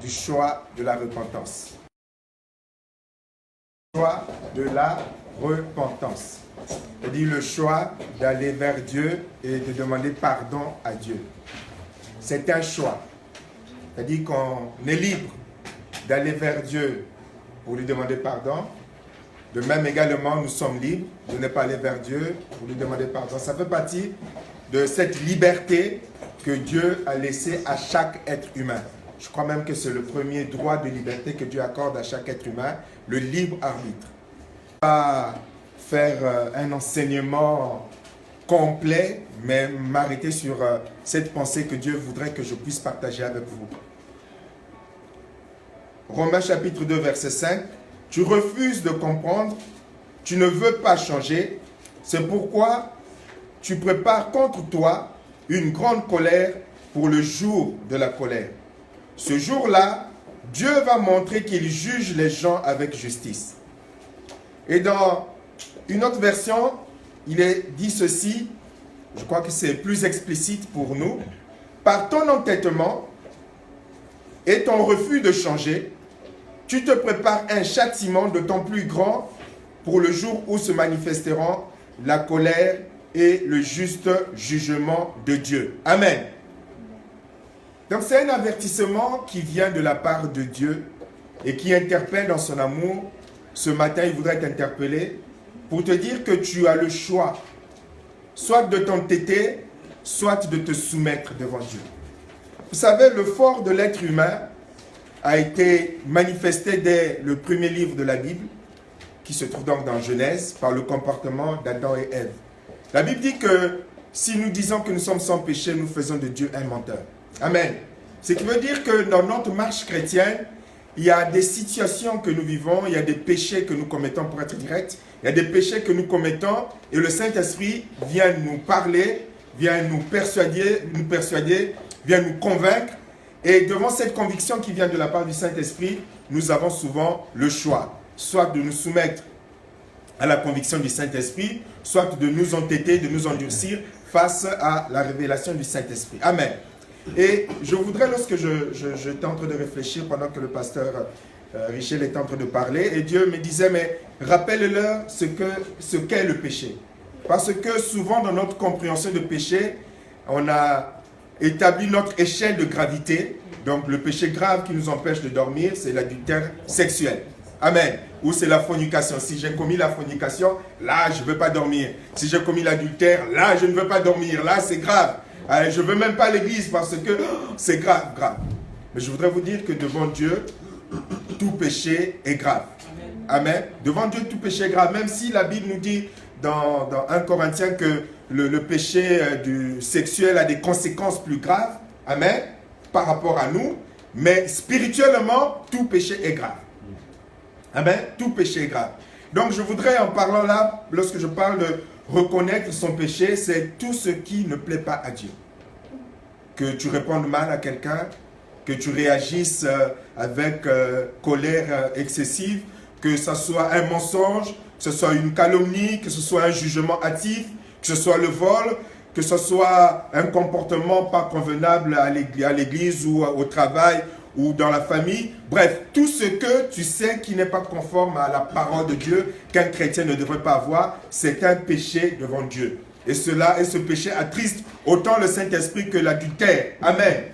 du choix de la repentance. Le choix de la repentance. C'est-à-dire le choix d'aller vers Dieu et de demander pardon à Dieu. C'est un choix. C'est-à-dire qu'on est libre d'aller vers Dieu pour lui demander pardon. De même également, nous sommes libres de ne pas aller vers Dieu pour lui demander pardon. Ça fait partie de cette liberté que Dieu a laissée à chaque être humain. Je crois même que c'est le premier droit de liberté que Dieu accorde à chaque être humain, le libre arbitre. Pas faire un enseignement complet, mais m'arrêter sur cette pensée que Dieu voudrait que je puisse partager avec vous. Romains chapitre 2, verset 5. Tu refuses de comprendre, tu ne veux pas changer, c'est pourquoi tu prépares contre toi une grande colère pour le jour de la colère. Ce jour-là, Dieu va montrer qu'il juge les gens avec justice. Et dans une autre version, il est dit ceci, je crois que c'est plus explicite pour nous. Par ton entêtement et ton refus de changer, tu te prépares un châtiment d'autant plus grand pour le jour où se manifesteront la colère et le juste jugement de Dieu. Amen. Donc c'est un avertissement qui vient de la part de Dieu et qui interpelle dans son amour. Ce matin, il voudrait t'interpeller pour te dire que tu as le choix, soit de t'entêter, soit de te soumettre devant Dieu. Vous savez, le fort de l'être humain a été manifesté dès le premier livre de la Bible, qui se trouve donc dans Genèse, par le comportement d'Adam et Ève. La Bible dit que si nous disons que nous sommes sans péché, nous faisons de Dieu un menteur. Amen. Ce qui veut dire que dans notre marche chrétienne, il y a des situations que nous vivons, il y a des péchés que nous commettons pour être direct, il y a des péchés que nous commettons et le Saint-Esprit vient nous parler, vient nous persuader, vient nous convaincre. Et devant cette conviction qui vient de la part du Saint-Esprit, nous avons souvent le choix, soit de nous soumettre à la conviction du Saint-Esprit, soit de nous entêter, de nous endurcir face à la révélation du Saint-Esprit. Amen. Et je voudrais, lorsque j'étais en train de réfléchir pendant que le pasteur Richel était en train de parler, et Dieu me disait, mais rappelle-leur ce qu'est le péché. Parce que souvent dans notre compréhension de péché, on a établi notre échelle de gravité. Donc le péché grave qui nous empêche de dormir, c'est l'adultère sexuel. Amen. Ou c'est la fornication. Si j'ai commis la fornication, là je ne veux pas dormir. Si j'ai commis l'adultère, là je ne veux pas dormir. Là c'est grave. Je ne veux même pas l'église parce que c'est grave, grave. Mais je voudrais vous dire que devant Dieu, tout péché est grave. Amen. Devant Dieu, tout péché est grave. Même si la Bible nous dit dans 1 Corinthiens que le péché du sexuel a des conséquences plus graves, amen, par rapport à nous, mais spirituellement, tout péché est grave. Amen, tout péché est grave. Donc je voudrais, en parlant là, lorsque je parle de reconnaître son péché, c'est tout ce qui ne plaît pas à Dieu. Que tu répondes mal à quelqu'un, que tu réagisses avec colère excessive, que ce soit un mensonge, que ce soit une calomnie, que ce soit un jugement hâtif, que ce soit le vol, que ce soit un comportement pas convenable à l'église ou au travail ou dans la famille. Bref, tout ce que tu sais qui n'est pas conforme à la parole de Dieu, qu'un chrétien ne devrait pas avoir, c'est un péché devant Dieu. Et ce péché attriste autant le Saint-Esprit que l'adultère. Amen.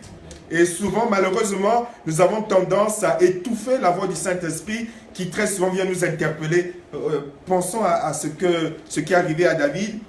Et souvent, malheureusement, nous avons tendance à étouffer la voix du Saint-Esprit qui très souvent vient nous interpeller. Pensons à ce qui est arrivé à David.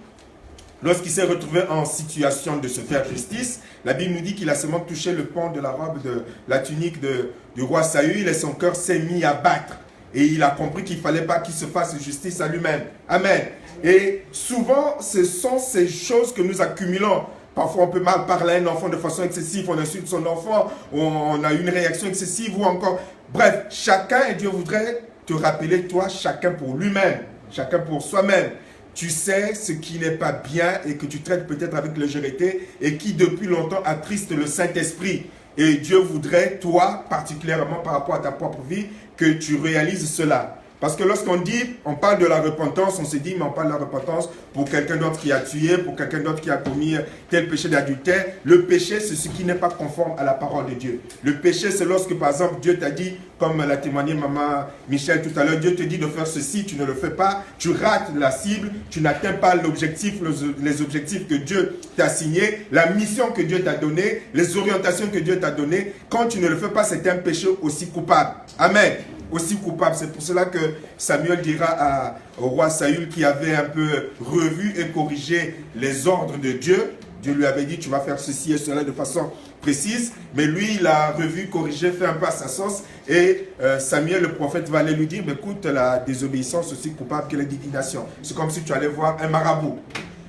Lorsqu'il s'est retrouvé en situation de se faire justice, la Bible nous dit qu'il a seulement touché le pan de la robe de la tunique du roi Saül et son cœur s'est mis à battre. Et il a compris qu'il ne fallait pas qu'il se fasse justice à lui-même. Amen. Et souvent, ce sont ces choses que nous accumulons. Parfois, on peut mal parler à un enfant de façon excessive, on insulte son enfant, on a une réaction excessive ou encore... Bref, chacun, et Dieu voudrait te rappeler, toi, chacun pour lui-même, chacun pour soi-même. Tu sais ce qui n'est pas bien et que tu traites peut-être avec légèreté et qui depuis longtemps attriste le Saint-Esprit. Et Dieu voudrait, toi, particulièrement par rapport à ta propre vie, que tu réalises cela. Parce que lorsqu'on dit, on parle de la repentance, on se dit, mais on parle de la repentance pour quelqu'un d'autre qui a tué, pour quelqu'un d'autre qui a commis tel péché d'adultère. Le péché, c'est ce qui n'est pas conforme à la parole de Dieu. Le péché, c'est lorsque, par exemple, Dieu t'a dit, comme l'a témoigné maman Michel tout à l'heure, Dieu te dit de faire ceci, tu ne le fais pas, tu rates la cible, tu n'atteins pas l'objectif, les objectifs que Dieu t'a signés, la mission que Dieu t'a donnée, les orientations que Dieu t'a données. Quand tu ne le fais pas, c'est un péché aussi coupable. Amen. Aussi coupable. C'est pour cela que Samuel dira au roi Saül qui avait un peu revu et corrigé les ordres de Dieu. Dieu lui avait dit, tu vas faire ceci et cela de façon précise. Mais lui, il a revu, corrigé, fait un peu à sa sauce. Et Samuel, le prophète, va aller lui dire, écoute, la désobéissance aussi coupable que la divination. C'est comme si tu allais voir un marabout.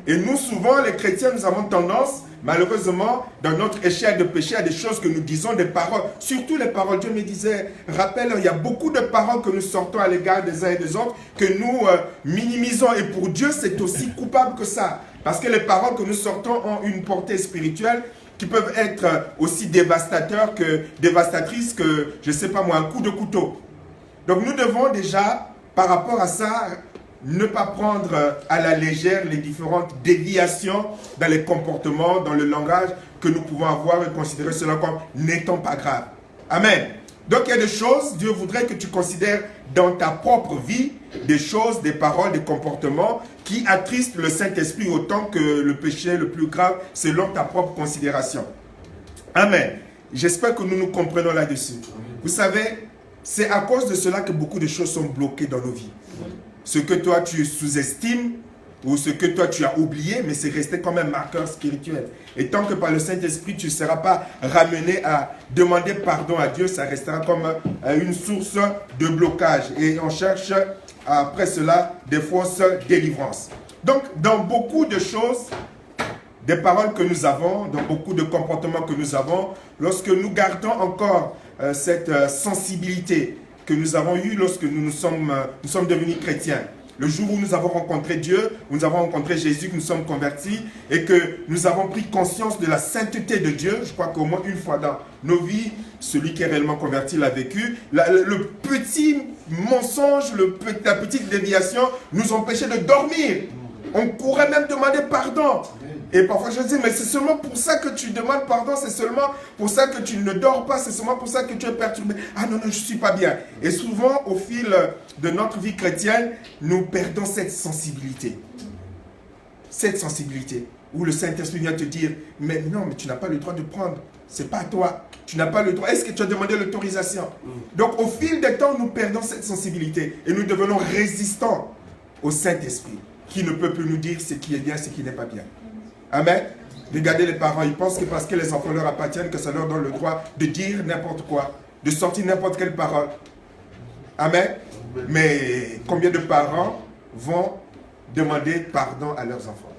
Et nous, souvent, les chrétiens, nous avons tendance, malheureusement, dans notre échelle de péché, à des choses que nous disons, des paroles, surtout les paroles. Dieu me disait, rappelle, il y a beaucoup de paroles que nous sortons à l'égard des uns et des autres, que nous minimisons. Et pour Dieu, c'est aussi coupable que ça. Parce que les paroles que nous sortons ont une portée spirituelle qui peuvent être aussi dévastatrices que, je ne sais pas moi, un coup de couteau. Donc nous devons déjà, par rapport à ça, ne pas prendre à la légère les différentes déviations dans les comportements, dans le langage que nous pouvons avoir et considérer cela comme n'étant pas grave. Amen. Donc il y a des choses, Dieu voudrait que tu considères dans ta propre vie des choses, des paroles, des comportements qui attristent le Saint-Esprit autant que le péché le plus grave selon ta propre considération. Amen. J'espère que nous nous comprenons là-dessus. Vous savez, c'est à cause de cela que beaucoup de choses sont bloquées dans nos vies. Ce que toi tu sous-estimes ou ce que toi tu as oublié, mais c'est resté comme un marqueur spirituel. Et tant que par le Saint-Esprit tu ne seras pas ramené à demander pardon à Dieu, ça restera comme une source de blocage. Et on cherche après cela des fausses délivrances. Donc dans beaucoup de choses, des paroles que nous avons, dans beaucoup de comportements que nous avons, lorsque nous gardons encore cette sensibilité que nous avons eue lorsque nous sommes devenus chrétiens. Le jour où nous avons rencontré Dieu, où nous avons rencontré Jésus, que nous sommes convertis et que nous avons pris conscience de la sainteté de Dieu, je crois qu'au moins une fois dans nos vies, celui qui est réellement converti l'a vécu, le petit mensonge, la petite déviation nous empêchait de dormir. On pourrait même demander pardon. Et parfois je dis, mais c'est seulement pour ça que tu demandes pardon, c'est seulement pour ça que tu ne dors pas, c'est seulement pour ça que tu es perturbé. Ah non, non, je ne suis pas bien. Et souvent, au fil de notre vie chrétienne, nous perdons cette sensibilité. Cette sensibilité où le Saint-Esprit vient te dire, mais non, mais tu n'as pas le droit de prendre. C'est pas toi. Tu n'as pas le droit. Est-ce que tu as demandé l'autorisation? Donc, au fil des temps, nous perdons cette sensibilité et nous devenons résistants au Saint-Esprit qui ne peut plus nous dire ce qui est bien, ce qui n'est pas bien. Amen. Regardez les parents, ils pensent que parce que les enfants leur appartiennent, que ça leur donne le droit de dire n'importe quoi, de sortir n'importe quelle parole. Amen. Mais combien de parents vont demander pardon à leurs enfants?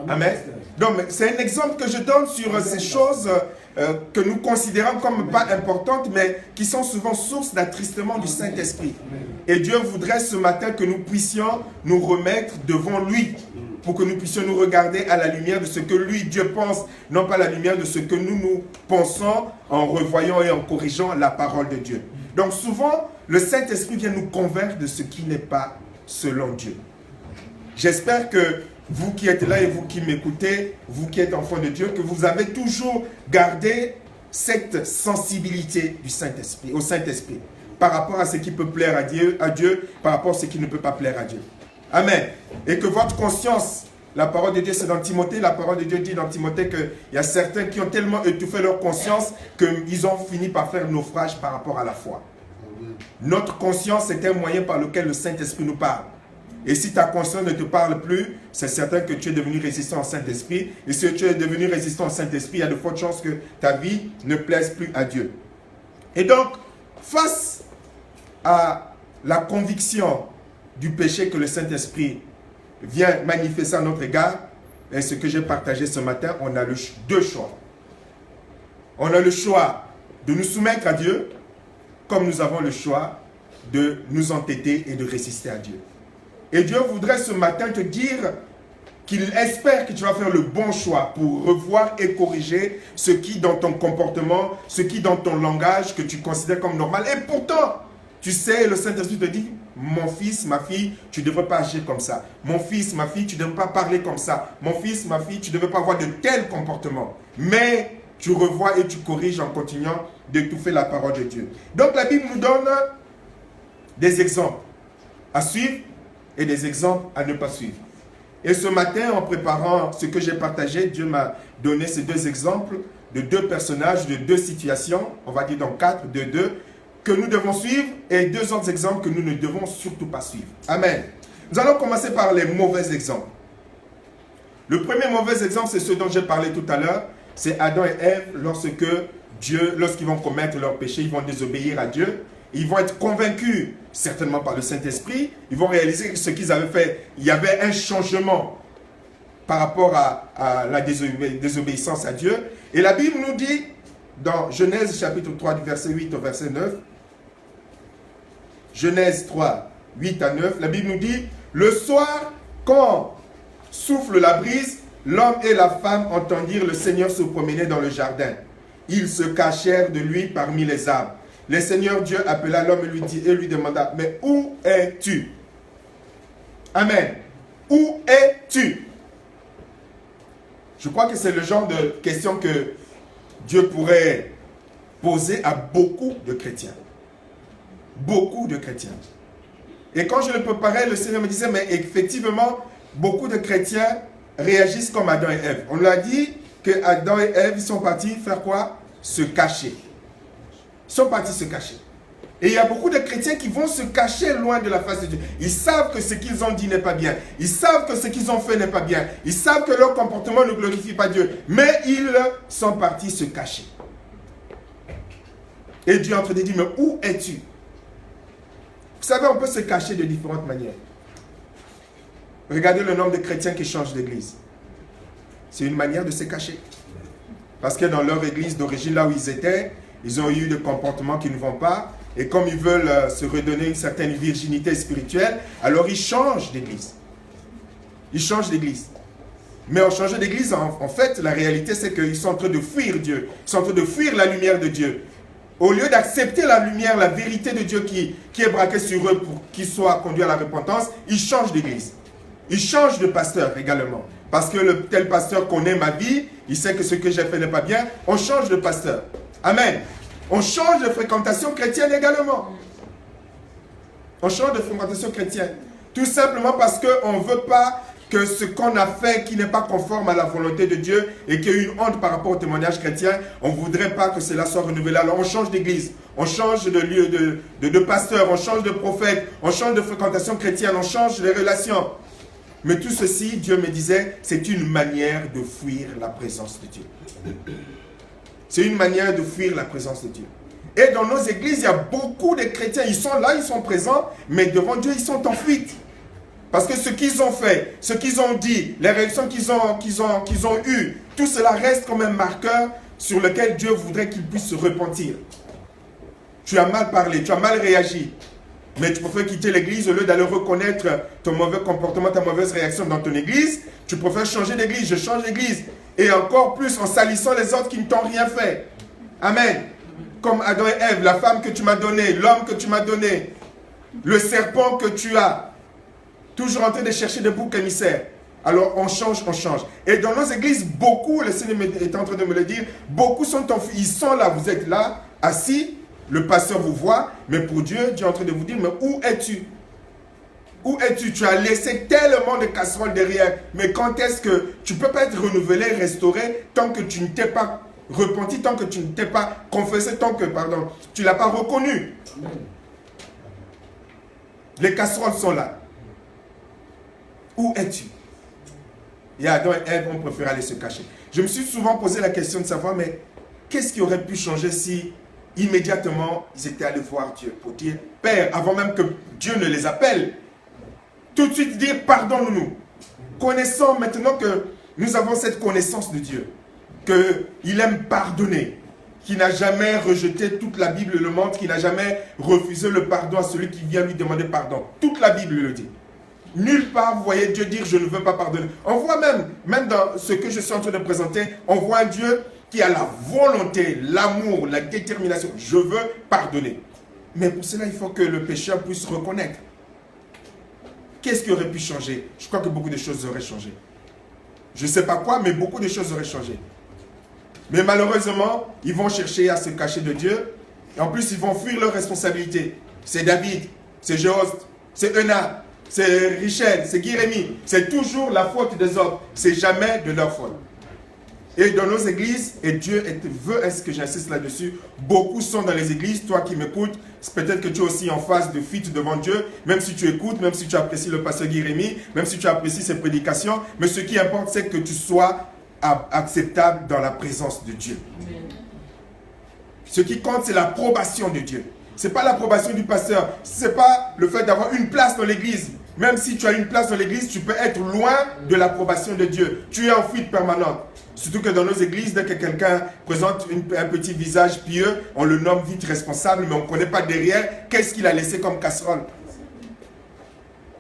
Amen. Donc, c'est un exemple que je donne sur ces choses que nous considérons comme pas importantes, mais qui sont souvent source d'attristement du Saint-Esprit. Et Dieu voudrait ce matin que nous puissions nous remettre devant lui, pour que nous puissions nous regarder à la lumière de ce que lui, Dieu pense, non pas la lumière de ce que nous pensons en revoyant et en corrigeant la parole de Dieu. Donc souvent, le Saint-Esprit vient nous convaincre de ce qui n'est pas selon Dieu. J'espère que vous qui êtes là et vous qui m'écoutez, vous qui êtes enfants de Dieu, que vous avez toujours gardé cette sensibilité du Saint-Esprit, au Saint-Esprit, par rapport à ce qui peut plaire à Dieu, par rapport à ce qui ne peut pas plaire à Dieu. Amen. Et que votre conscience, la parole de Dieu, c'est dans Timothée, la parole de Dieu dit dans Timothée qu'il y a certains qui ont tellement étouffé leur conscience qu'ils ont fini par faire naufrage par rapport à la foi. Notre conscience, c'est un moyen par lequel le Saint-Esprit nous parle. Et si ta conscience ne te parle plus, c'est certain que tu es devenu résistant au Saint-Esprit. Et si tu es devenu résistant au Saint-Esprit, il y a de fortes chances que ta vie ne plaise plus à Dieu. Et donc, face à la conviction du péché que le Saint-Esprit vient manifester à notre égard, et ce que j'ai partagé ce matin, on a deux choix. On a le choix de nous soumettre à Dieu, comme nous avons le choix de nous entêter et de résister à Dieu. Et Dieu voudrait ce matin te dire qu'il espère que tu vas faire le bon choix pour revoir et corriger ce qui dans ton comportement, ce qui dans ton langage que tu considères comme normal. Et pourtant, Tu sais, le Saint-Esprit te dit, mon fils, ma fille, tu ne devrais pas agir comme ça. Mon fils, ma fille, tu ne devrais pas parler comme ça. Mon fils, ma fille, tu ne devrais pas avoir de tels comportements. Mais tu revois et tu corriges en continuant d'étouffer la parole de Dieu. Donc la Bible nous donne des exemples à suivre et des exemples à ne pas suivre. Et ce matin, en préparant ce que j'ai partagé, Dieu m'a donné ces deux exemples de deux personnages, de deux situations, on va dire dans 4, de 2, que nous devons suivre et 2 autres exemples que nous ne devons surtout pas suivre. Amen. Nous allons commencer par les mauvais exemples. Le premier mauvais exemple, c'est ce dont j'ai parlé tout à l'heure, c'est Adam et Ève lorsqu'ils vont commettre leur péché, ils vont désobéir à Dieu. Ils vont être convaincus, certainement par le Saint-Esprit. Ils vont réaliser que ce qu'ils avaient fait, il y avait un changement par rapport à la désobéissance à Dieu. Et la Bible nous dit, dans Genèse chapitre 3, du verset 8 au verset 9, Genèse 3, 8 à 9, la Bible nous dit, le soir, quand souffle la brise, l'homme et la femme entendirent le Seigneur se promener dans le jardin. Ils se cachèrent de lui parmi les arbres. Le Seigneur Dieu appela l'homme et lui demanda, mais où es-tu? Amen. Où es-tu? Je crois que c'est le genre de question que Dieu pourrait poser à beaucoup de chrétiens. Beaucoup de chrétiens. Et quand je le préparais, le Seigneur me disait, mais effectivement, beaucoup de chrétiens réagissent comme Adam et Ève. On l'a dit que Adam et Ève, ils sont partis faire quoi? Se cacher. Ils sont partis se cacher. Et il y a beaucoup de chrétiens qui vont se cacher loin de la face de Dieu. Ils savent que ce qu'ils ont dit n'est pas bien. Ils savent que ce qu'ils ont fait n'est pas bien. Ils savent que leur comportement ne glorifie pas Dieu. Mais ils sont partis se cacher. Et Dieu est en train de dire, mais où es-tu? Vous savez, on peut se cacher de différentes manières. Regardez le nombre de chrétiens qui changent d'église. C'est une manière de se cacher. Parce que dans leur église d'origine, là où ils étaient, ils ont eu des comportements qui ne vont pas. Et comme ils veulent se redonner une certaine virginité spirituelle, alors ils changent d'église. Ils changent d'église. Mais en changeant d'église, en fait, la réalité, c'est qu'ils sont en train de fuir Dieu. Ils sont en train de fuir la lumière de Dieu. Au lieu d'accepter la lumière, la vérité de Dieu qui est braquée sur eux pour qu'ils soient conduits à la repentance, ils changent d'église. Ils changent de pasteur également. Parce que le tel pasteur connaît ma vie, il sait que ce que j'ai fait n'est pas bien, on change de pasteur. Amen. On change de fréquentation chrétienne également. On change de fréquentation chrétienne. Tout simplement parce qu'on ne veut pas que ce qu'on a fait qui n'est pas conforme à la volonté de Dieu et qu'il y ait une honte par rapport au témoignage chrétien, on ne voudrait pas que cela soit renouvelé. Alors on change d'église, on change de lieu de pasteur, on change de prophète, on change de fréquentation chrétienne, on change de relations. Mais tout ceci, Dieu me disait, c'est une manière de fuir la présence de Dieu. C'est une manière de fuir la présence de Dieu. Et dans nos églises, il y a beaucoup de chrétiens, ils sont là, ils sont présents, mais devant Dieu, ils sont en fuite. Parce que ce qu'ils ont fait, ce qu'ils ont dit, les réactions qu'ils ont eues, tout cela reste comme un marqueur sur lequel Dieu voudrait qu'ils puissent se repentir. Tu as mal parlé, tu as mal réagi. Mais tu préfères quitter l'église au lieu d'aller reconnaître ton mauvais comportement, ta mauvaise réaction dans ton église. Tu préfères changer d'église, je change d'église. Et encore plus en salissant les autres qui ne t'ont rien fait. Amen. Comme Adam et Ève, la femme que tu m'as donnée, l'homme que tu m'as donné, le serpent que tu as. Toujours en train de chercher des boucs émissaires. Alors on change, on change. Et dans nos églises, beaucoup, le Seigneur est en train de me le dire, beaucoup sont enfuis. Ils sont là, vous êtes là, assis. Le pasteur vous voit, mais pour Dieu, Dieu est en train de vous dire, mais où es-tu? Où es-tu? Tu as laissé tellement de casseroles derrière. Mais quand est-ce que tu ne peux pas être renouvelé, restauré, tant que tu ne t'es pas repenti, tant que tu ne t'es pas confessé, tant que, tu ne l'as pas reconnu. Les casseroles sont là. Où es-tu? Et Adam et Ève ont préféré aller se cacher. Je me suis souvent posé la question de savoir, mais qu'est-ce qui aurait pu changer si immédiatement, ils étaient allés voir Dieu pour dire, Père, avant même que Dieu ne les appelle, tout de suite dire, pardonne-nous. Connaissant maintenant que nous avons cette connaissance de Dieu, qu'il aime pardonner, qu'il n'a jamais rejeté, toute la Bible le montre, qu'il n'a jamais refusé le pardon à celui qui vient lui demander pardon. Toute la Bible le dit. Nulle part, vous voyez Dieu dire, je ne veux pas pardonner. On voit même dans ce que je suis en train de présenter, on voit un Dieu qui a la volonté, l'amour, la détermination. Je veux pardonner. Mais pour cela, il faut que le pécheur puisse reconnaître. Qu'est-ce qui aurait pu changer? Je crois que beaucoup de choses auraient changé. Je ne sais pas quoi, mais beaucoup de choses auraient changé. Mais malheureusement, ils vont chercher à se cacher de Dieu. Et en plus, ils vont fuir leurs responsabilités. C'est David, c'est Jéhost, c'est Euna, c'est Richel, c'est Guy-Rémy. C'est toujours la faute des autres. C'est jamais de leur faute. Et dans nos églises, et Dieu veut, est-ce que j'insiste là-dessus, beaucoup sont dans les églises, toi qui m'écoutes, peut-être que tu es aussi en phase de fuite devant Dieu, même si tu écoutes, même si tu apprécies le pasteur Guy-Rémy, même si tu apprécies ses prédications, mais ce qui importe, c'est que tu sois acceptable dans la présence de Dieu. Amen. Ce qui compte, c'est l'approbation de Dieu. Ce n'est pas l'approbation du pasteur, ce n'est pas le fait d'avoir une place dans l'église. Même si tu as une place dans l'église, tu peux être loin de l'approbation de Dieu. Tu es en fuite permanente. Surtout que dans nos églises, dès que quelqu'un présente un petit visage pieux, on le nomme vite responsable, mais on ne connaît pas derrière qu'est-ce qu'il a laissé comme casserole.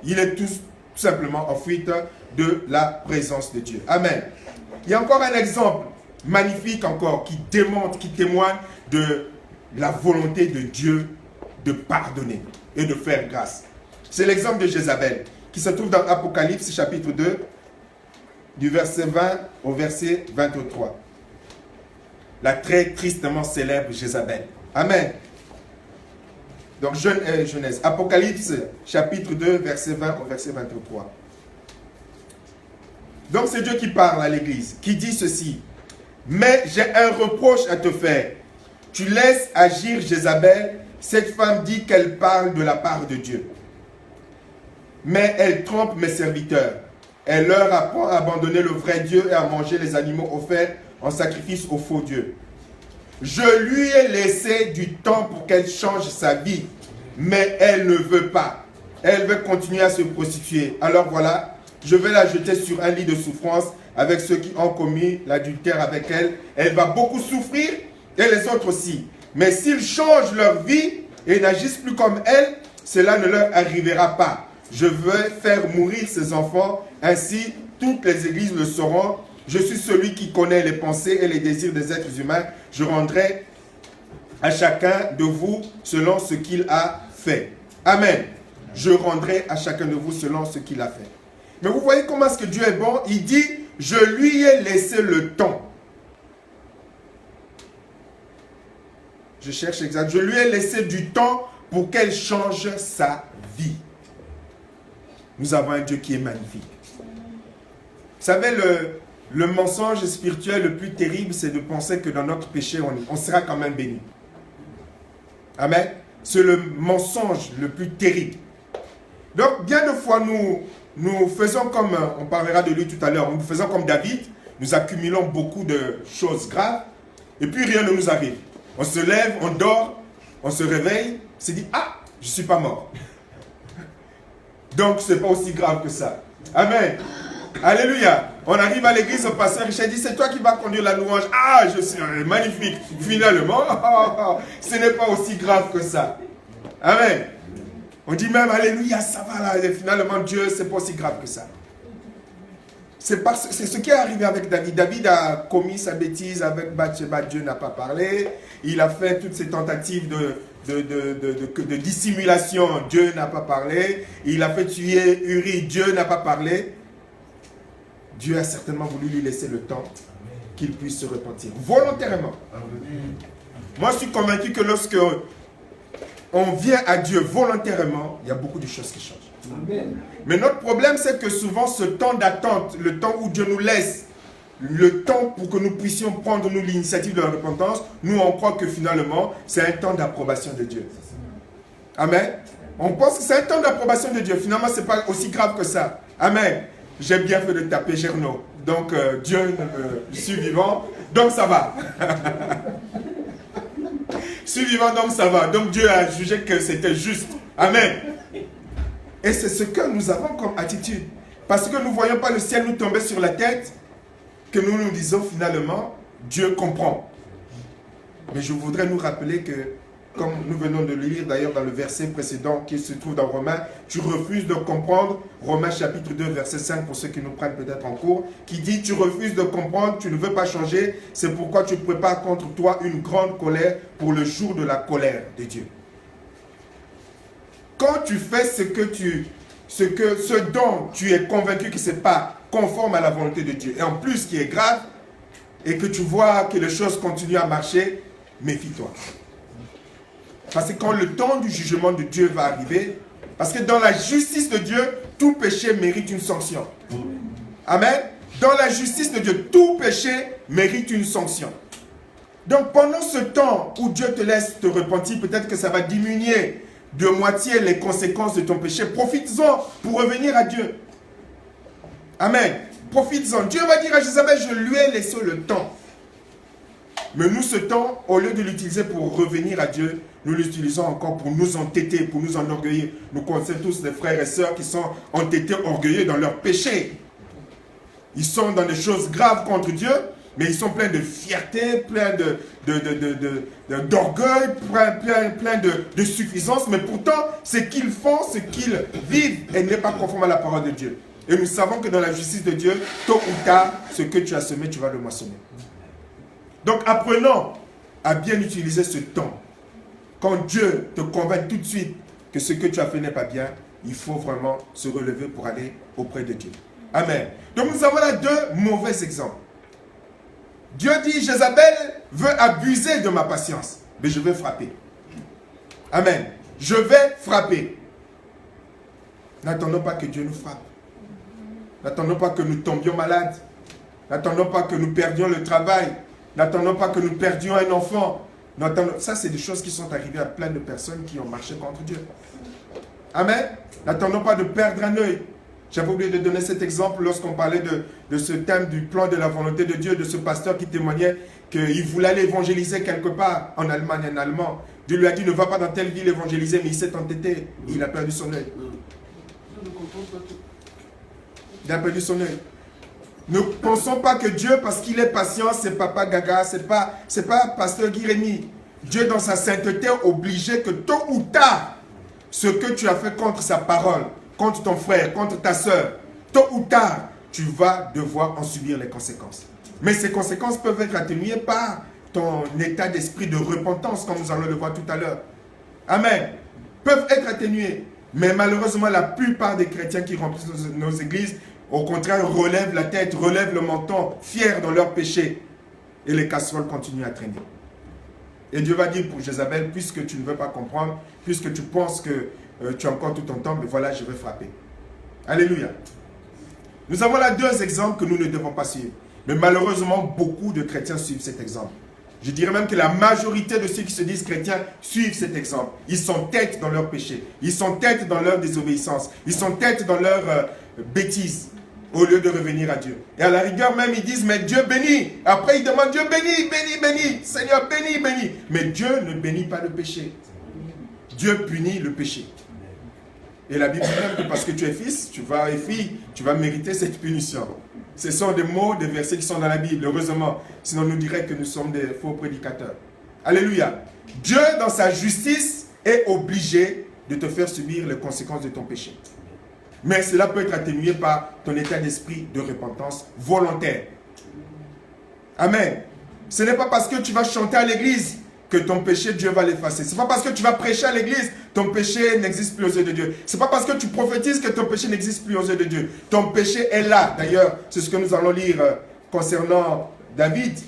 Il est tout simplement en fuite de la présence de Dieu. Amen. Il y a encore un exemple magnifique encore qui démontre, qui témoigne de la volonté de Dieu de pardonner et de faire grâce. C'est l'exemple de Jézabel qui se trouve dans Apocalypse chapitre 2 du verset 20 au verset 23. La très tristement célèbre Jézabel. Amen. Donc Genèse, Apocalypse chapitre 2 verset 20 au verset 23. Donc c'est Dieu qui parle à l'église, qui dit ceci. Mais j'ai un reproche à te faire. Tu laisses agir Jézabel. Cette femme dit qu'elle parle de la part de Dieu. Mais elle trompe mes serviteurs. Elle leur apprend à abandonner le vrai Dieu et à manger les animaux offerts en sacrifice au faux Dieu. Je lui ai laissé du temps pour qu'elle change sa vie. Mais elle ne veut pas. Elle veut continuer à se prostituer. Alors voilà, je vais la jeter sur un lit de souffrance avec ceux qui ont commis l'adultère avec elle. Elle va beaucoup souffrir et les autres aussi. Mais s'ils changent leur vie et n'agissent plus comme elle, cela ne leur arrivera pas. Je vais faire mourir ses enfants, ainsi toutes les églises le sauront. Je suis celui qui connaît les pensées et les désirs des êtres humains. Je rendrai à chacun de vous selon ce qu'il a fait. Amen. Je rendrai à chacun de vous selon ce qu'il a fait. Mais vous voyez comment est-ce que Dieu est bon? Il dit, je lui ai laissé le temps. Je cherche exact. Je lui ai laissé du temps pour qu'elle change sa vie. Nous avons un Dieu qui est magnifique. Vous savez, le mensonge spirituel le plus terrible, c'est de penser que dans notre péché, on sera quand même béni. Amen. C'est le mensonge le plus terrible. Donc, bien de fois, nous faisons comme, on parlera de lui tout à l'heure, nous faisons comme David, nous accumulons beaucoup de choses graves, et puis rien ne nous arrive. On se lève, on dort, on se réveille, on se dit, ah, je ne suis pas mort. Donc, ce n'est pas aussi grave que ça. Amen. Alléluia. On arrive à l'église, le pasteur Richard dit, c'est toi qui vas conduire la louange. Ah, je suis magnifique. Finalement, ce n'est pas aussi grave que ça. Amen. On dit même, alléluia, ça va là. Et finalement, Dieu, ce n'est pas aussi grave que ça. C'est ce qui est arrivé avec David. David a commis sa bêtise avec Bathsheba, Dieu n'a pas parlé. Il a fait toutes ces tentatives de dissimulation, Dieu n'a pas parlé. Il a fait tuer Uri, Dieu n'a pas parlé. Dieu a certainement voulu lui laisser le temps qu'il puisse se repentir. Volontairement. Moi, je suis convaincu que lorsque on vient à Dieu volontairement, il y a beaucoup de choses qui changent. Amen. Mais notre problème, c'est que souvent, ce temps d'attente, le temps où Dieu nous laisse, le temps pour que nous puissions prendre nous l'initiative de la repentance, nous, on croit que finalement, c'est un temps d'approbation de Dieu. Amen. On pense que c'est un temps d'approbation de Dieu. Finalement, ce n'est pas aussi grave que ça. Amen. J'ai bien fait de taper Gerno. Donc, Dieu, je suis vivant, donc ça va. Je suis vivant, donc ça va. Donc, Dieu a jugé que c'était juste. Amen. Et c'est ce que nous avons comme attitude. Parce que nous ne voyons pas le ciel nous tomber sur la tête, que nous nous disons finalement, Dieu comprend. Mais je voudrais nous rappeler que, comme nous venons de le lire d'ailleurs dans le verset précédent qui se trouve dans Romains, tu refuses de comprendre, Romains chapitre 2 verset 5 pour ceux qui nous prennent peut-être en cours, qui dit tu refuses de comprendre, tu ne veux pas changer, c'est pourquoi tu prépares contre toi une grande colère pour le jour de la colère de Dieu. quand tu fais ce dont tu es convaincu que ce n'est pas conforme à la volonté de Dieu, et en plus qui est grave, et que tu vois que les choses continuent à marcher, méfie-toi. Parce que quand le temps du jugement de Dieu va arriver, parce que dans la justice de Dieu, tout péché mérite une sanction. Amen. Dans la justice de Dieu, tout péché mérite une sanction. Donc pendant ce temps où Dieu te laisse te repentir, peut-être que ça va diminuer de moitié les conséquences de ton péché. Profites-en pour revenir à Dieu. Amen. Profites-en. Dieu va dire à Jézabel, je lui ai laissé le temps. Mais nous, ce temps, au lieu de l'utiliser pour revenir à Dieu, nous l'utilisons encore pour nous entêter, pour nous enorgueillir. Nous connaissons tous des frères et sœurs qui sont entêtés, orgueilleux dans leur péché. Ils sont dans des choses graves contre Dieu, mais ils sont pleins de fierté, pleins d'orgueil, pleins de suffisance. Mais pourtant, ce qu'ils font, ce qu'ils vivent, elle n'est pas conforme à la parole de Dieu. Et nous savons que dans la justice de Dieu, tôt ou tard, ce que tu as semé, tu vas le moissonner. Donc apprenons à bien utiliser ce temps. Quand Dieu te convainc tout de suite que ce que tu as fait n'est pas bien, il faut vraiment se relever pour aller auprès de Dieu. Amen. Donc nous avons là deux mauvais exemples. Dieu dit, Jézabel veut abuser de ma patience, mais je vais frapper. Amen. Je vais frapper. N'attendons pas que Dieu nous frappe. N'attendons pas que nous tombions malades. N'attendons pas que nous perdions le travail. N'attendons pas que nous perdions un enfant. Ça, c'est des choses qui sont arrivées à plein de personnes qui ont marché contre Dieu. Amen. N'attendons pas de perdre un œil. J'avais oublié de donner cet exemple lorsqu'on parlait de ce thème du plan de la volonté de Dieu, de ce pasteur qui témoignait qu'il voulait aller évangéliser quelque part en Allemagne, en allemand. Dieu lui a dit, ne va pas dans telle ville évangéliser, mais il s'est entêté. Il a perdu son œil. Il a perdu son œil. Ne pensons pas que Dieu, parce qu'il est patient, c'est Papa Gaga, c'est pas Pasteur Guy-Rémy. Dieu, dans sa sainteté, est obligé que tôt ou tard, ce que tu as fait contre sa parole, contre ton frère, contre ta soeur, tôt ou tard, tu vas devoir en subir les conséquences. Mais ces conséquences peuvent être atténuées par ton état d'esprit de repentance, comme nous allons le voir tout à l'heure. Amen. Peuvent être atténuées. Mais malheureusement, la plupart des chrétiens qui remplissent nos églises, au contraire, relèvent la tête, relèvent le menton, fiers dans leur péché. Et les casseroles continuent à traîner. Et Dieu va dire pour Jézabel, puisque tu ne veux pas comprendre, puisque tu penses que tu as encore tout ton temps, mais voilà, je vais frapper. Alléluia. Nous avons là deux exemples que nous ne devons pas suivre. Mais malheureusement, beaucoup de chrétiens suivent cet exemple. Je dirais même que la majorité de ceux qui se disent chrétiens suivent cet exemple. Ils s'entêtent dans leur péché. Ils s'entêtent dans leur désobéissance. Ils s'entêtent dans leur bêtise au lieu de revenir à Dieu. Et à la rigueur même, ils disent, mais Dieu bénit. Après, ils demandent, Dieu bénit, bénit, bénit. Seigneur, bénit, bénit. Mais Dieu ne bénit pas le péché. Dieu punit le péché. Et la Bible dit même que parce que tu es fils, tu vas mériter cette punition. Ce sont des mots, des versets qui sont dans la Bible, heureusement. Sinon, on nous dirait que nous sommes des faux prédicateurs. Alléluia. Dieu, dans sa justice, est obligé de te faire subir les conséquences de ton péché. Mais cela peut être atténué par ton état d'esprit de repentance volontaire. Amen. Ce n'est pas parce que tu vas chanter à l'église que ton péché, Dieu va l'effacer. Ce n'est pas parce que tu vas prêcher à l'église, ton péché n'existe plus aux yeux de Dieu. Ce n'est pas parce que tu prophétises que ton péché n'existe plus aux yeux de Dieu. Ton péché est là. D'ailleurs, c'est ce que nous allons lire concernant David,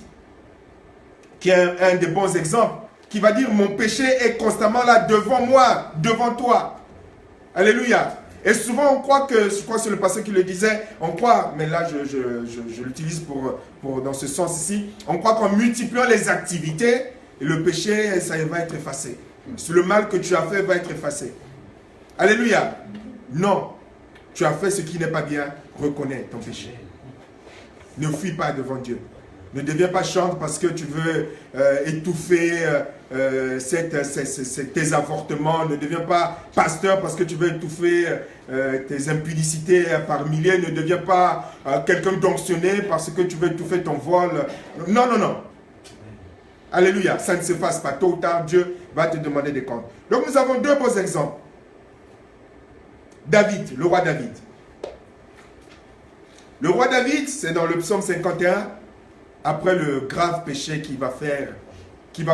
qui est un des bons exemples, qui va dire, mon péché est constamment là devant moi, devant toi. Alléluia. Et souvent on croit que, je crois que c'est le pasteur qui le disait, on croit, mais là je l'utilise dans ce sens ici, on croit qu'en multipliant les activités, le péché, ça va être effacé. Le mal que tu as fait va être effacé. Alléluia. Non. Tu as fait ce qui n'est pas bien. Reconnais ton péché. Ne fuis pas devant Dieu. Ne deviens pas chante parce que tu veux étouffer tes avortements. Ne deviens pas pasteur parce que tu veux étouffer tes impudicités par milliers. Ne deviens pas quelqu'un d'onctionné parce que tu veux étouffer ton vol. Non, non, non. Alléluia, ça ne se fasse pas. Tôt ou tard, Dieu va te demander des comptes. Donc nous avons deux beaux exemples. David, le roi David. Le roi David, c'est dans le psaume 51, après le grave péché qu'il va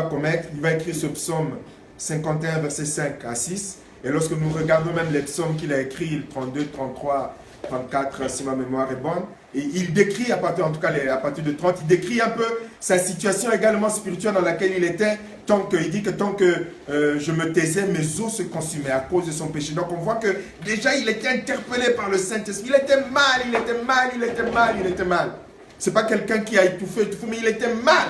commettre, il va écrire ce psaume 51, verset 5 à 6. Et lorsque nous regardons même les psaumes qu'il a écrits, le 32, 33, 34, si ma mémoire est bonne, et il décrit, à partir, en tout cas à partir de 30, il décrit un peu sa situation également spirituelle dans laquelle il était, il dit que tant que je me taisais, mes os se consumaient à cause de son péché. Donc on voit que déjà il était interpellé par le Saint-Esprit. Il était mal, il était mal, il était mal, il était mal. C'est pas quelqu'un qui a étouffé, mais il était mal.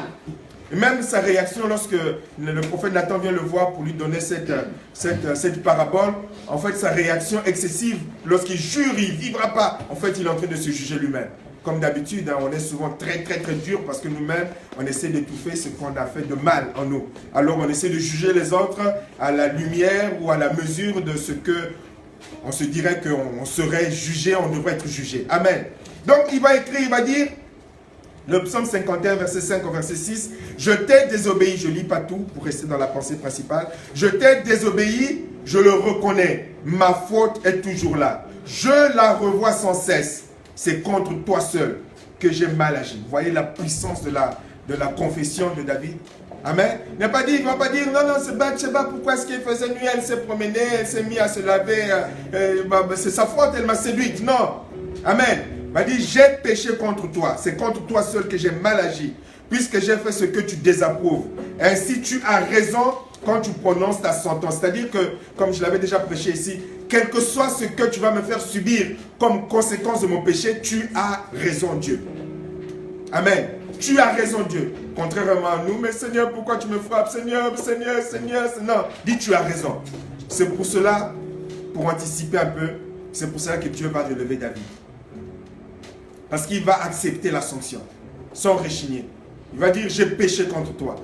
Et même sa réaction lorsque le prophète Nathan vient le voir pour lui donner cette parabole, en fait sa réaction excessive, lorsqu'il jure, il ne vivra pas, en fait il est en train de se juger lui-même. Comme d'habitude, on est souvent très dur parce que nous-mêmes, on essaie d'étouffer ce qu'on a fait de mal en nous. Alors on essaie de juger les autres à la lumière ou à la mesure de ce que on se dirait qu'on serait jugé, on devrait être jugé. Amen. Donc il va écrire, il va dire, le psaume 51, verset 5 au verset 6, « Je t'ai désobéi », je ne lis pas tout pour rester dans la pensée principale, « Je t'ai désobéi, je le reconnais, ma faute est toujours là. Je la revois sans cesse, c'est contre toi seul que j'ai mal agi. » Vous voyez la puissance de la confession de David. Amen. Il ne va pas dire, non, c'est Bathsheba, pourquoi est-ce qu'elle faisait nuit, elle s'est promenée, elle s'est mise à se laver, c'est sa faute, elle m'a séduite. Non. Amen. Il va dire, j'ai péché contre toi, c'est contre toi seul que j'ai mal agi, puisque j'ai fait ce que tu désapprouves. Ainsi tu as raison quand tu prononces ta sentence. C'est-à-dire que, comme je l'avais déjà prêché ici, quel que soit ce que tu vas me faire subir comme conséquence de mon péché, tu as raison Dieu. Amen. Tu as raison Dieu. Contrairement à nous, mais Seigneur, pourquoi tu me frappes? Seigneur. Non, dis tu as raison. C'est pour cela, pour anticiper un peu, c'est pour cela que Dieu va relever David. Parce qu'il va accepter la sanction, sans rechigner. Il va dire, j'ai péché contre toi.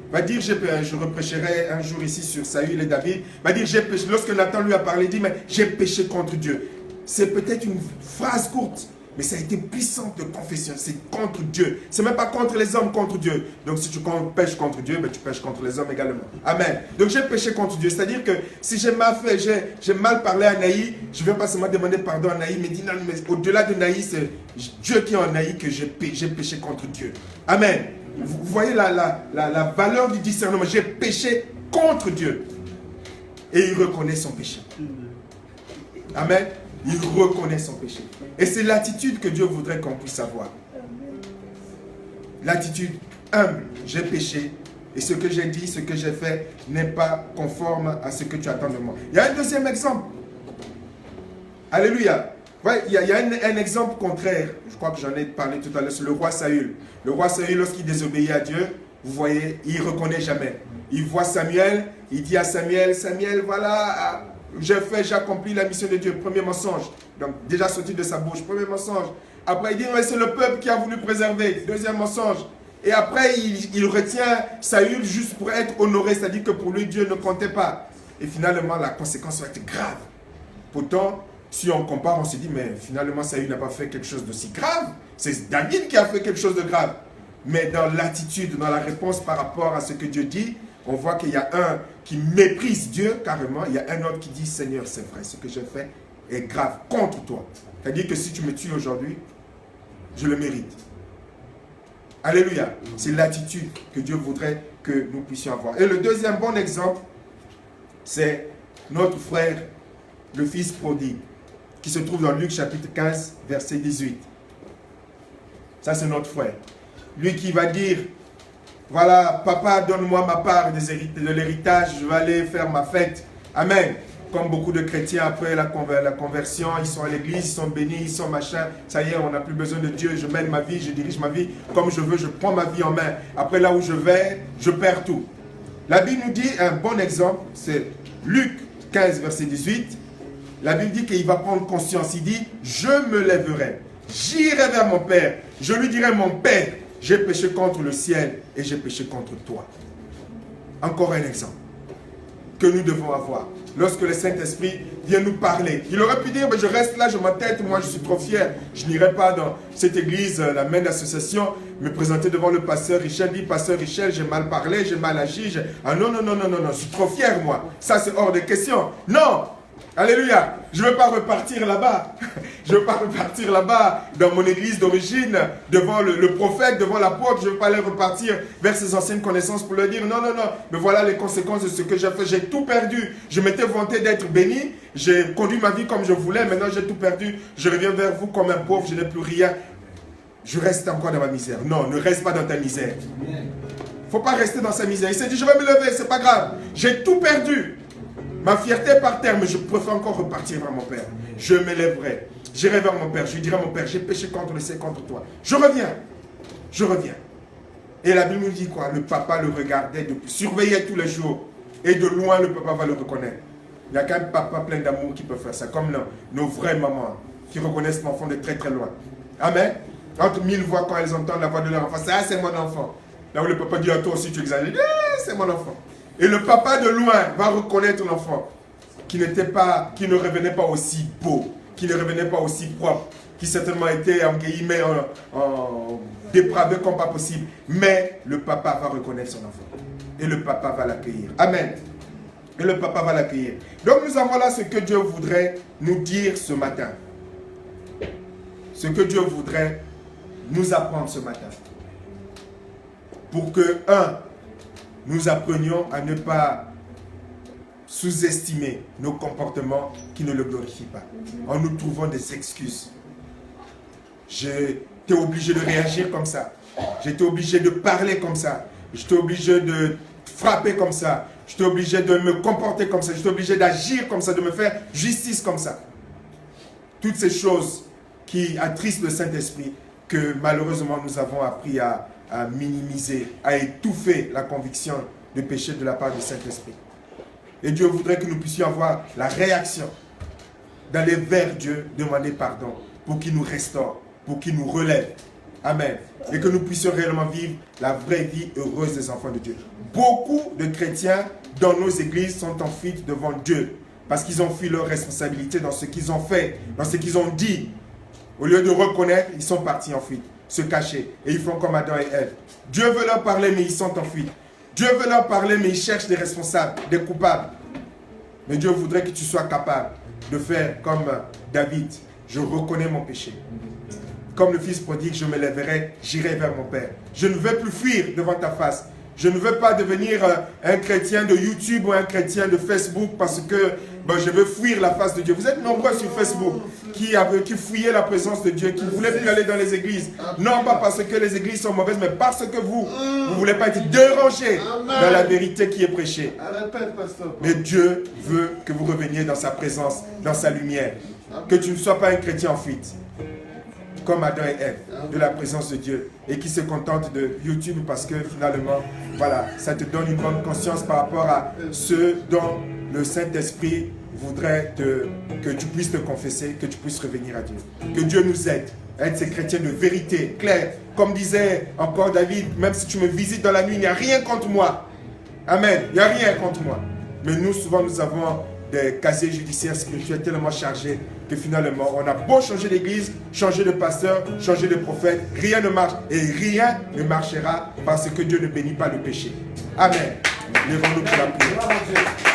Il va dire, je reprêcherai un jour ici sur Saül et David. Il va dire, j'ai péché. Lorsque Nathan lui a parlé, il dit, mais j'ai péché contre Dieu. C'est peut-être une phrase courte, mais ça a été puissant de confession. C'est contre Dieu. C'est même pas contre les hommes, contre Dieu. Donc si tu pêches contre Dieu, ben, tu pêches contre les hommes également. Amen. Donc j'ai péché contre Dieu. C'est-à-dire que si j'ai mal fait, j'ai mal parlé à Naï, je ne vais pas seulement demander pardon à Naï, mais dire non, mais au-delà de Naï, c'est Dieu qui est en Naï que j'ai péché contre Dieu. Amen. Vous voyez la valeur du discernement. J'ai péché contre Dieu. Et il reconnaît son péché. Amen. Il reconnaît son péché. Et c'est l'attitude que Dieu voudrait qu'on puisse avoir. L'attitude humble. J'ai péché. Et ce que j'ai dit, ce que j'ai fait n'est pas conforme à ce que tu attends de moi. Il y a un deuxième exemple. Alléluia. Ouais, il y a un exemple contraire. Je crois que j'en ai parlé tout à l'heure. C'est le roi Saül. Le roi Saül, lorsqu'il désobéit à Dieu, vous voyez, il ne reconnaît jamais. Il voit Samuel. Il dit à Samuel, voilà... j'ai accompli la mission de Dieu. Premier mensonge. Donc, déjà sorti de sa bouche. Premier mensonge. Après, il dit, c'est le peuple qui a voulu préserver. Deuxième mensonge. Et après, il retient Saül juste pour être honoré. C'est-à-dire que pour lui, Dieu ne comptait pas. Et finalement, la conséquence va être grave. Pourtant, si on compare, on se dit, mais finalement, Saül n'a pas fait quelque chose d'aussi grave. C'est David qui a fait quelque chose de grave. Mais dans l'attitude, dans la réponse par rapport à ce que Dieu dit, on voit qu'il y a un qui méprise Dieu carrément. Il y a un autre qui dit, Seigneur, c'est vrai, ce que j'ai fait est grave contre toi. C'est-à-dire que si tu me tues aujourd'hui, je le mérite. Alléluia. C'est l'attitude que Dieu voudrait que nous puissions avoir. Et le deuxième bon exemple, c'est notre frère, le fils prodigue, qui se trouve dans Luc chapitre 15, verset 18. Ça, c'est notre frère. Lui qui va dire, voilà, papa, donne-moi ma part de l'héritage, je vais aller faire ma fête. Amen. Comme beaucoup de chrétiens, après la conversion, ils sont à l'église, ils sont bénis, ils sont machin. Ça y est, on n'a plus besoin de Dieu. Je mène ma vie, je dirige ma vie comme je veux, je prends ma vie en main. Après, là où je vais, je perds tout. La Bible nous dit un bon exemple, c'est Luc 15, verset 18. La Bible dit qu'il va prendre conscience. Il dit, je me lèverai, j'irai vers mon Père. Je lui dirai, mon Père, j'ai péché contre le ciel et j'ai péché contre toi. Encore un exemple que nous devons avoir. Lorsque le Saint-Esprit vient nous parler. Il aurait pu dire, je reste là, je m'entête, moi je suis trop fier. Je n'irai pas dans cette église, la main d'association, me présenter devant le pasteur Richel. Dit, pasteur Richel, j'ai mal parlé, j'ai mal agi. Ah non, je suis trop fier moi. Ça c'est hors de question. Non, Alléluia. Je ne veux pas repartir là-bas. Je ne veux pas repartir là-bas dans mon église d'origine, devant le prophète, devant l'apôtre. Je ne veux pas aller repartir vers ses anciennes connaissances pour leur dire non, non, non. Mais voilà les conséquences de ce que j'ai fait. J'ai tout perdu. Je m'étais vanté d'être béni. J'ai conduit ma vie comme je voulais. Maintenant, j'ai tout perdu. Je reviens vers vous comme un pauvre. Je n'ai plus rien. Je reste encore dans ma misère. Non, ne reste pas dans ta misère. Il ne faut pas rester dans sa misère. Il s'est dit, je vais me lever, c'est pas grave. J'ai tout perdu. Ma fierté est par terre, mais je préfère encore repartir vers mon Père. Je m'élèverai. J'irai vers mon Père. Je lui dirai à mon Père, j'ai péché contre le ciel, contre toi. Je reviens. Je reviens. Et la Bible nous dit quoi? Le papa le regardait, surveillait tous les jours. Et de loin, le papa va le reconnaître. Il n'y a qu'un papa plein d'amour qui peut faire ça. Comme nos vraies mamans qui reconnaissent l'enfant de très très loin. Amen. Entre 1000 voix, quand elles entendent la voix de leur enfant, ça c'est mon enfant. Là où le papa dit à toi aussi, tu exagères, c'est mon enfant. Et le papa de loin va reconnaître l'enfant qui ne revenait pas aussi beau, qui ne revenait pas aussi propre, qui certainement était en guillemets dépravé comme pas possible. Mais le papa va reconnaître son enfant. Et le papa va l'accueillir. Amen. Et le papa va l'accueillir. Donc nous avons là ce que Dieu voudrait nous dire ce matin. Ce que Dieu voudrait nous apprendre ce matin. Pour que, nous apprenions à ne pas sous-estimer nos comportements qui ne le glorifient pas. En nous trouvant des excuses. J'étais obligé de réagir comme ça. J'étais obligé de parler comme ça. J'étais obligé de frapper comme ça. J'étais obligé de me comporter comme ça. J'étais obligé d'agir comme ça, de me faire justice comme ça. Toutes ces choses qui attristent le Saint-Esprit que malheureusement nous avons appris à minimiser, à étouffer la conviction de péché de la part du Saint-Esprit. Et Dieu voudrait que nous puissions avoir la réaction d'aller vers Dieu, demander pardon pour qu'il nous restaure, pour qu'il nous relève. Amen. Et que nous puissions réellement vivre la vraie vie heureuse des enfants de Dieu. Beaucoup de chrétiens dans nos églises sont en fuite devant Dieu parce qu'ils ont fui leurs responsabilités dans ce qu'ils ont fait, dans ce qu'ils ont dit. Au lieu de reconnaître, ils sont partis en fuite, se cacher. Et ils font comme Adam et Ève. Dieu veut leur parler, mais ils sont en fuite. Dieu veut leur parler, mais ils cherchent des responsables, des coupables. Mais Dieu voudrait que tu sois capable de faire comme David. Je reconnais mon péché. Comme le fils prodigue, je me lèverai, j'irai vers mon Père. Je ne veux plus fuir devant ta face. Je ne veux pas devenir un chrétien de YouTube ou un chrétien de Facebook parce que je veux fuir la face de Dieu. Vous êtes nombreux sur Facebook qui fuyaient la présence de Dieu, qui ne voulaient plus aller dans les églises. Non pas parce que les églises sont mauvaises, mais parce que vous ne voulez pas être dérangés dans la vérité qui est prêchée. Mais Dieu veut que vous reveniez dans sa présence, dans sa lumière. Que tu ne sois pas un chrétien en fuite. Comme Adam et Ève, de la présence de Dieu, et qui se contente de YouTube parce que finalement, voilà, ça te donne une bonne conscience par rapport à ce dont le Saint-Esprit voudrait que tu puisses te confesser, que tu puisses revenir à Dieu. Que Dieu nous aide à être ces chrétiens de vérité, claire. Comme disait encore David, même si tu me visites dans la nuit, il n'y a rien contre moi. Amen, il n'y a rien contre moi. Mais nous, souvent, nous avons des casiers judiciaires spirituels tellement chargés que finalement, on a beau changer d'église, changer de pasteur, changer de prophète, rien ne marche et rien ne marchera parce que Dieu ne bénit pas le péché. Amen. Lèvons-nous pour la prière.